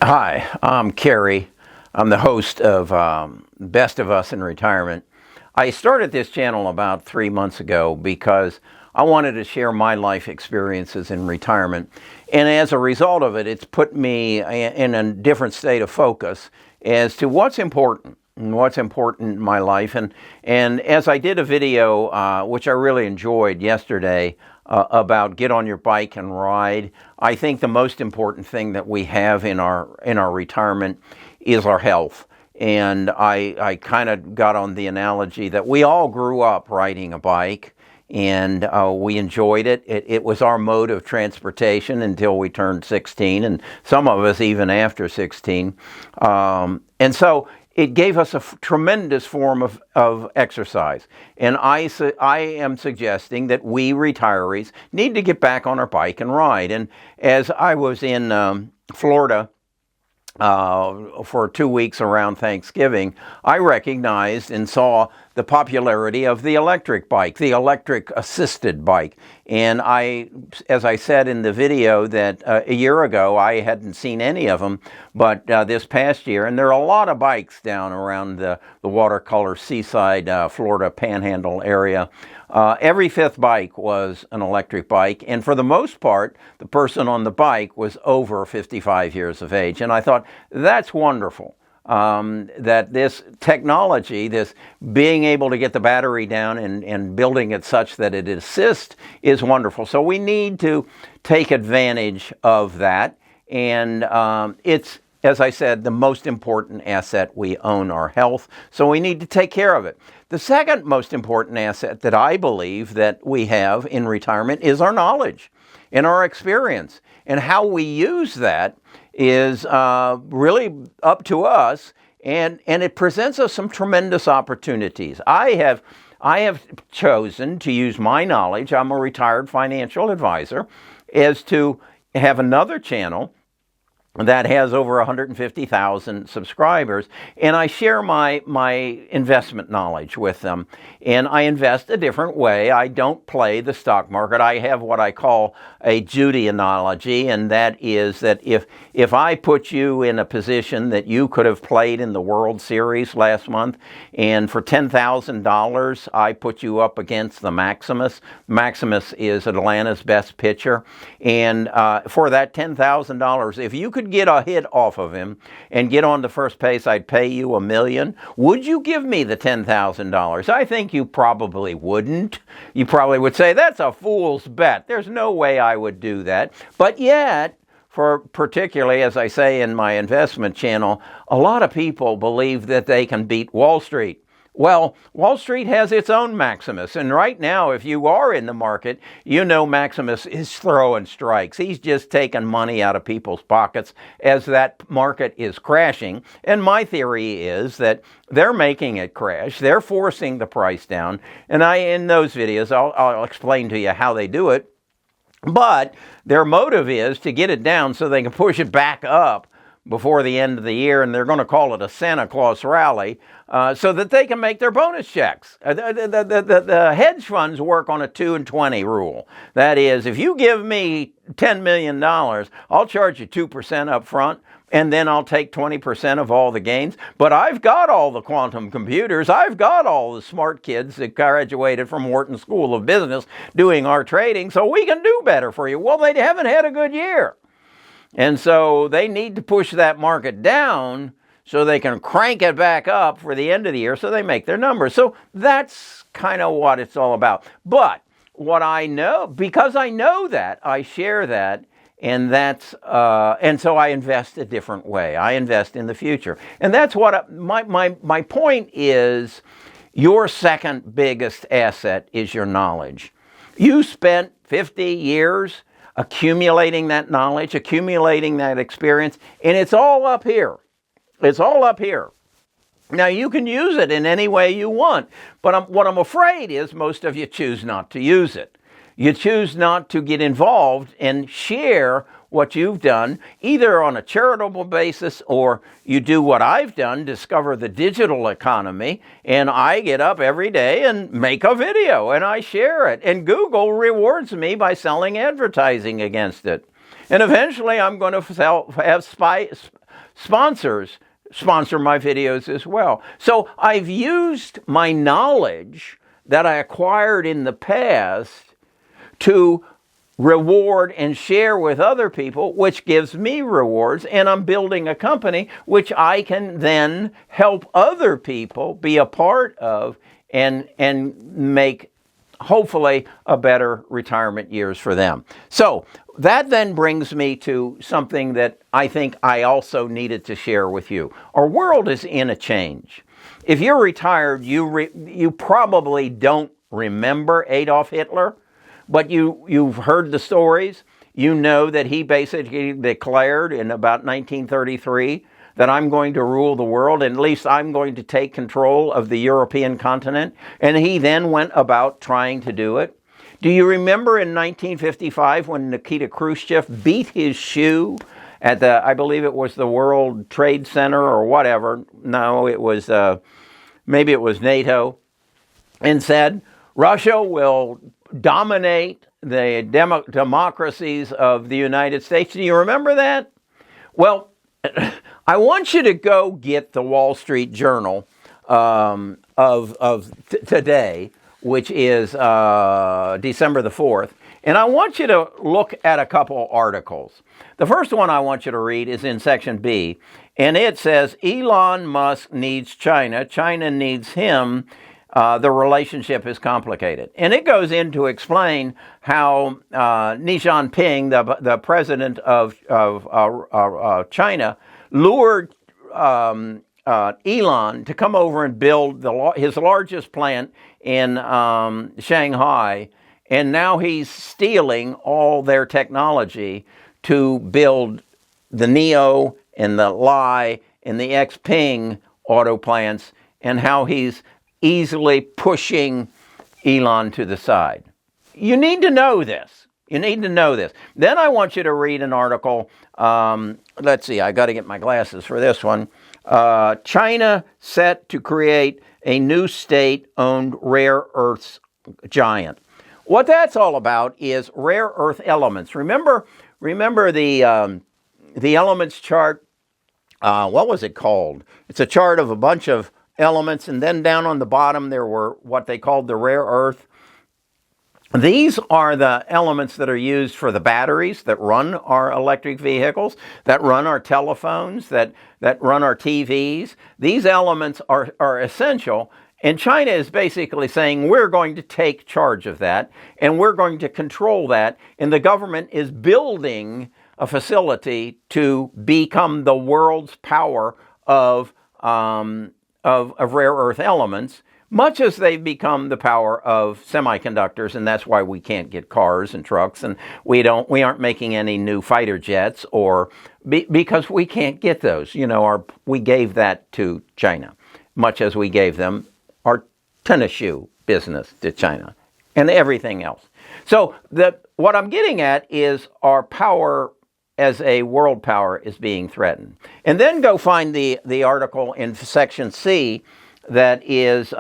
Hi, I'm Kerry. I'm the host of Best of Us in Retirement. I started this channel about 3 months ago because I wanted to share my life experiences in retirement. And as a result of it, it's put me in a different state of focus as to what's important and what's important in my life. And as I did a video, which I really enjoyed yesterday, about get on your bike and ride. I think the most important thing that we have in our retirement is our health. And I kind of got on the analogy that we all grew up riding a bike, and we enjoyed it. It was our mode of transportation until we turned 16, and some of us even after 16. And so it gave us a tremendous form of exercise. And I am suggesting that we retirees need to get back on our bike and ride. And as I was in Florida for 2 weeks around Thanksgiving, I recognized and saw the popularity of the electric bike, the electric assisted bike. And as I said in the video, that a year ago I hadn't seen any of them, but this past year, and there are a lot of bikes down around the watercolor seaside Florida panhandle area. Every fifth bike was an electric bike, and for the most part, the person on the bike was over 55 years of age. And I thought, that's wonderful. That this technology, this being able to get the battery down and building it such that it assists, is wonderful. So we need to take advantage of that. And it's, as I said, the most important asset we own, our health. So we need to take care of it. The second most important asset that I believe that we have in retirement is our knowledge and our experience. And how we use that is really up to us, and it presents us some tremendous opportunities. I have chosen to use my knowledge. I'm a retired financial advisor, as to have another channel that has over 150,000 subscribers, and I share my investment knowledge with them. And I invest a different way. I don't play the stock market. I have what I call a Judy analogy, and that is that if I put you in a position that you could have played in the World Series last month, and for $10,000 I put you up against the Maximus. Maximus is Atlanta's best pitcher, and for that $10,000, if you could get a hit off of him and get on to first base, I'd pay you $1 million. Would you give me the $10,000? I think you probably wouldn't. You probably would say, that's a fool's bet. There's no way I would do that. But yet, for particularly, as I say in my investment channel, a lot of people believe that they can beat Wall Street. Well, Wall Street has its own Maximus, and right now, if you are in the market, you know Maximus is throwing strikes. He's just taking money out of people's pockets as that market is crashing. And my theory is that they're making it crash. They're forcing the price down. And in those videos, I'll explain to you how they do it. But their motive is to get it down so they can push it back up before the end of the year, and they're going to call it a Santa Claus rally, so that they can make their bonus checks. The hedge funds work on a 2 and 20 rule. That is, if you give me $10 million, I'll charge you 2% up front, and then I'll take 20% of all the gains. But I've got all the quantum computers. I've got all the smart kids that graduated from Wharton School of Business doing our trading, so we can do better for you. Well, they haven't had a good year. And so they need to push that market down so they can crank it back up for the end of the year so they make their numbers. So that's kind of what it's all about. But what I know, because I know that, I share that, and so I invest a different way. I invest in the future. And that's what my point is. Your second biggest asset is your knowledge. You spent 50 years accumulating that knowledge, accumulating that experience, and it's all up here. It's all up here. Now, you can use it in any way you want, but what I'm afraid is most of you choose not to use it. You choose not to get involved and share what you've done, either on a charitable basis, or you do what I've done, discover the digital economy, and I get up every day and make a video and I share it, and Google rewards me by selling advertising against it. And eventually I'm going to have sponsors sponsor my videos as well. So I've used my knowledge that I acquired in the past to reward and share with other people, which gives me rewards, and I'm building a company which I can then help other people be a part of and make hopefully a better retirement years for them. So that then brings me to something that I think I also needed to share with you. Our world is in a change. If you're retired, you probably don't remember Adolf Hitler, but you've heard the stories. You know that he basically declared in about 1933 that I'm going to rule the world, and at least I'm going to take control of the European continent. And he then went about trying to do it. Do you remember in 1955 when Nikita Khrushchev beat his shoe at I believe it was the World Trade Center or whatever. No, it was, maybe it was NATO, and said, Russia will dominate the democracies of the United States. Do you remember that? Well, I want you to go get the Wall Street Journal of today, which is December the 4th, and I want you to look at a couple articles. The first one I want you to read is in section B, and it says, Elon Musk needs China, China needs him, the relationship is complicated. And it goes in to explain how Xi Jinping, the president of China, lured Elon to come over and build his largest plant in Shanghai, and now he's stealing all their technology to build the Neo and the Li and the Xpeng auto plants, and how he's easily pushing Elon to the side. You need to know this. You need to know this. Then I want you to read an article. Let's see, I got to get my glasses for this one. China set to create a new state-owned rare earths giant. What that's all about is rare earth elements. Remember the elements chart? What was it called? It's a chart of a bunch of elements, and then down on the bottom there were what they called the rare earth. These are the elements that are used for the batteries that run our electric vehicles, that run our telephones, that run our TVs. These elements are essential, and China is basically saying we're going to take charge of that, and we're going to control that, and the government is building a facility to become the world's power of rare earth elements, much as they've become the power of semiconductors, and that's why we can't get cars and trucks, and we aren't making any new fighter jets, because we can't get those. You know, we gave that to China, much as we gave them our tennis shoe business to China and everything else. So what I'm getting at is our power as a world power is being threatened. And then go find the article in section C that is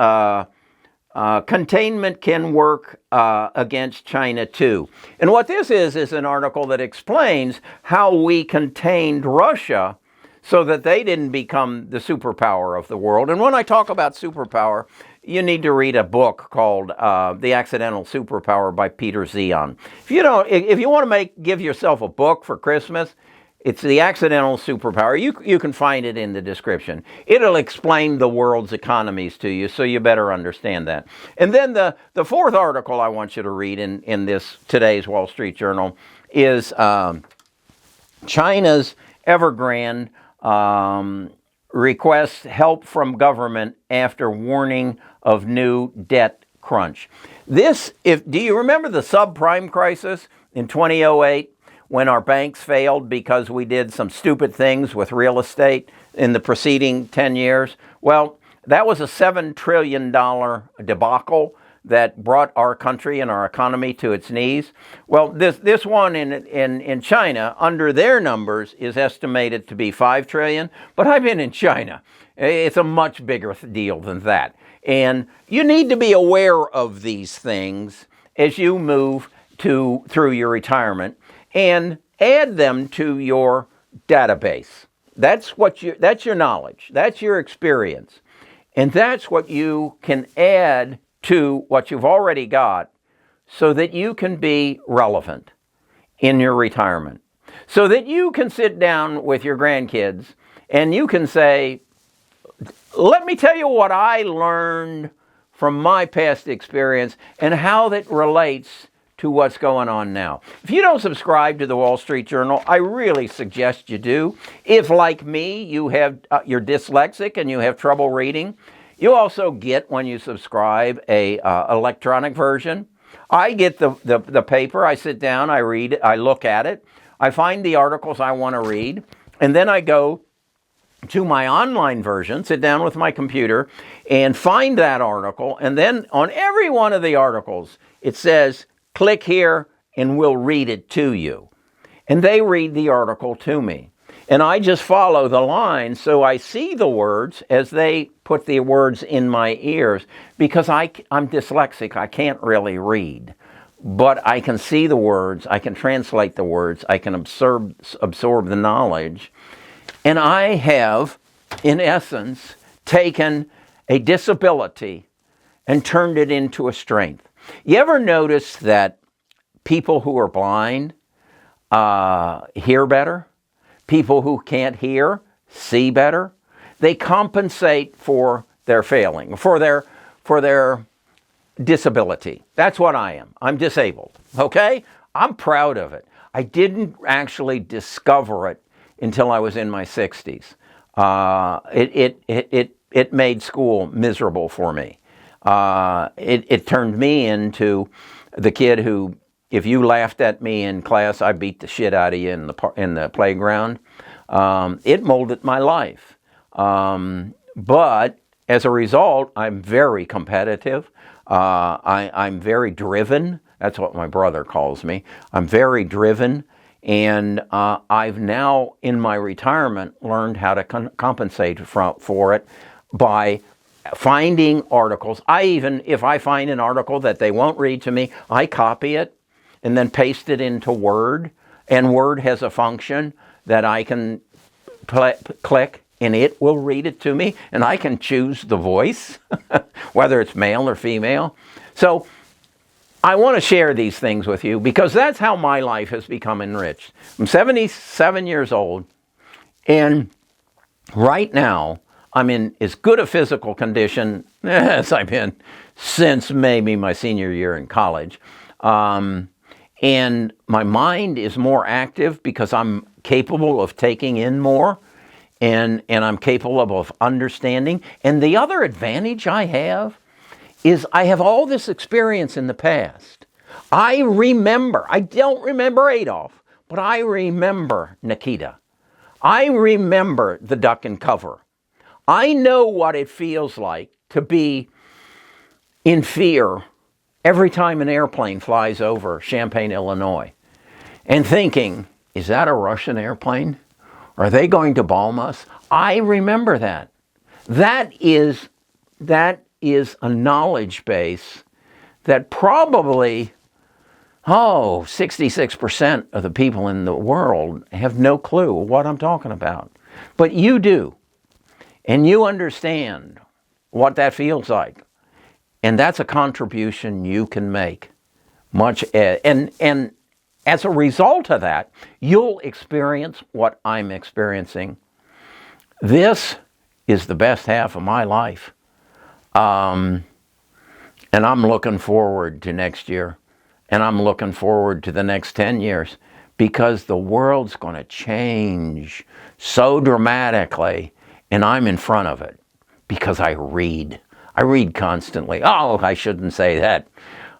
containment can work against China too. And what this is an article that explains how we contained Russia so that they didn't become the superpower of the world. And when I talk about superpower, you need to read a book called The Accidental Superpower by Peter Zion. If you want to give yourself a book for Christmas, it's The Accidental Superpower. You can find it in the description. It'll explain the world's economies to you, so you better understand that. And then the fourth article I want you to read in this today's Wall Street Journal is China's Evergrande requests help from government after warning of new debt crunch. Do you remember the subprime crisis in 2008 when our banks failed because we did some stupid things with real estate in the preceding 10 years? Well, that was a $7 trillion debacle that brought our country and our economy to its knees. Well, this one in China, under their numbers, is estimated to be $5 trillion, but I've been in China. It's a much bigger deal than that. And you need to be aware of these things as you move through your retirement. And add them to your database. That's your knowledge. That's your experience. And that's what you can add to what you've already got so that you can be relevant in your retirement. So that you can sit down with your grandkids and you can say, let me tell you what I learned from my past experience and how that relates to what's going on now. If you don't subscribe to the Wall Street Journal, I really suggest you do. If, like me, you're dyslexic and you have trouble reading, you also get, when you subscribe, a electronic version. I get the paper. I sit down, I read it, I look at it, I find the articles I want to read, and then I go to my online version, sit down with my computer, and find that article, and then on every one of the articles, it says, click here and we'll read it to you. And they read the article to me. And I just follow the line so I see the words as they put the words in my ears, because I'm dyslexic, I can't really read. But I can see the words, I can translate the words, I can absorb the knowledge. And I have, in essence, taken a disability and turned it into a strength. You ever notice that people who are blind hear better? People who can't hear see better? They compensate for their failing, for their disability. That's what I am. I'm disabled, okay? I'm proud of it. I didn't actually discover it until I was in my 60s. It made school miserable for me. It turned me into the kid who, if you laughed at me in class, I beat the shit out of you in the playground. It molded my life. But as a result, I'm very competitive. I'm very driven. That's what my brother calls me. I'm very driven. And I've now, in my retirement, learned how to compensate for it by finding articles. If I find an article that they won't read to me, I copy it and then paste it into Word. And Word has a function that I can click and it will read it to me. And I can choose the voice, whether it's male or female. So I want to share these things with you because that's how my life has become enriched. I'm 77 years old, and right now I'm in as good a physical condition as I've been since maybe my senior year in college. And my mind is more active because I'm capable of taking in more, and I'm capable of understanding. And the other advantage I have is I have all this experience in the past. I don't remember Adolf, but I remember Nikita. I remember the duck and cover. I know what it feels like to be in fear every time an airplane flies over Champaign, Illinois, and thinking, is that a Russian airplane? Are they going to bomb us? I remember that. That is a knowledge base that probably, 66% of the people in the world have no clue what I'm talking about. But you do. And you understand what that feels like. And that's a contribution you can make. And as a result of that, you'll experience what I'm experiencing. This is the best half of my life. And I'm looking forward to next year. And I'm looking forward to the next 10 years. Because the world's going to change so dramatically. And I'm in front of it. Because I read. I read constantly. Oh, I shouldn't say that.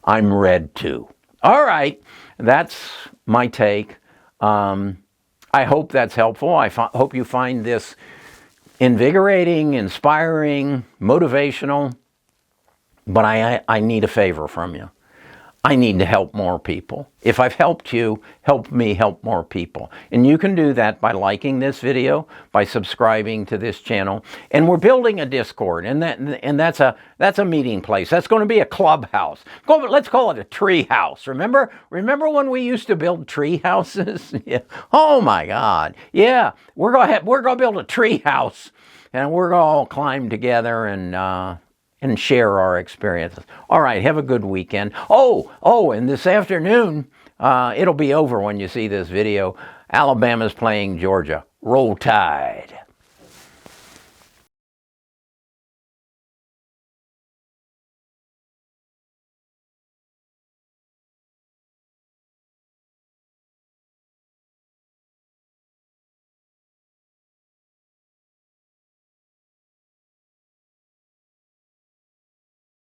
I'm read too. All right. That's my take. I hope that's helpful. I hope you find this invigorating, inspiring, motivational. But I need a favor from you. I need to help more people. If I've helped you, help me help more people. And you can do that by liking this video, by subscribing to this channel. And we're building a Discord, and that's a meeting place. That's going to be a clubhouse. Let's call it a tree house. Remember when we used to build tree houses? Yeah. Oh my God. Yeah, we're going to build a tree house, and we're going to all climb together and share our experiences. All right, have a good weekend. Oh, and this afternoon, it'll be over when you see this video. Alabama's playing Georgia. Roll Tide.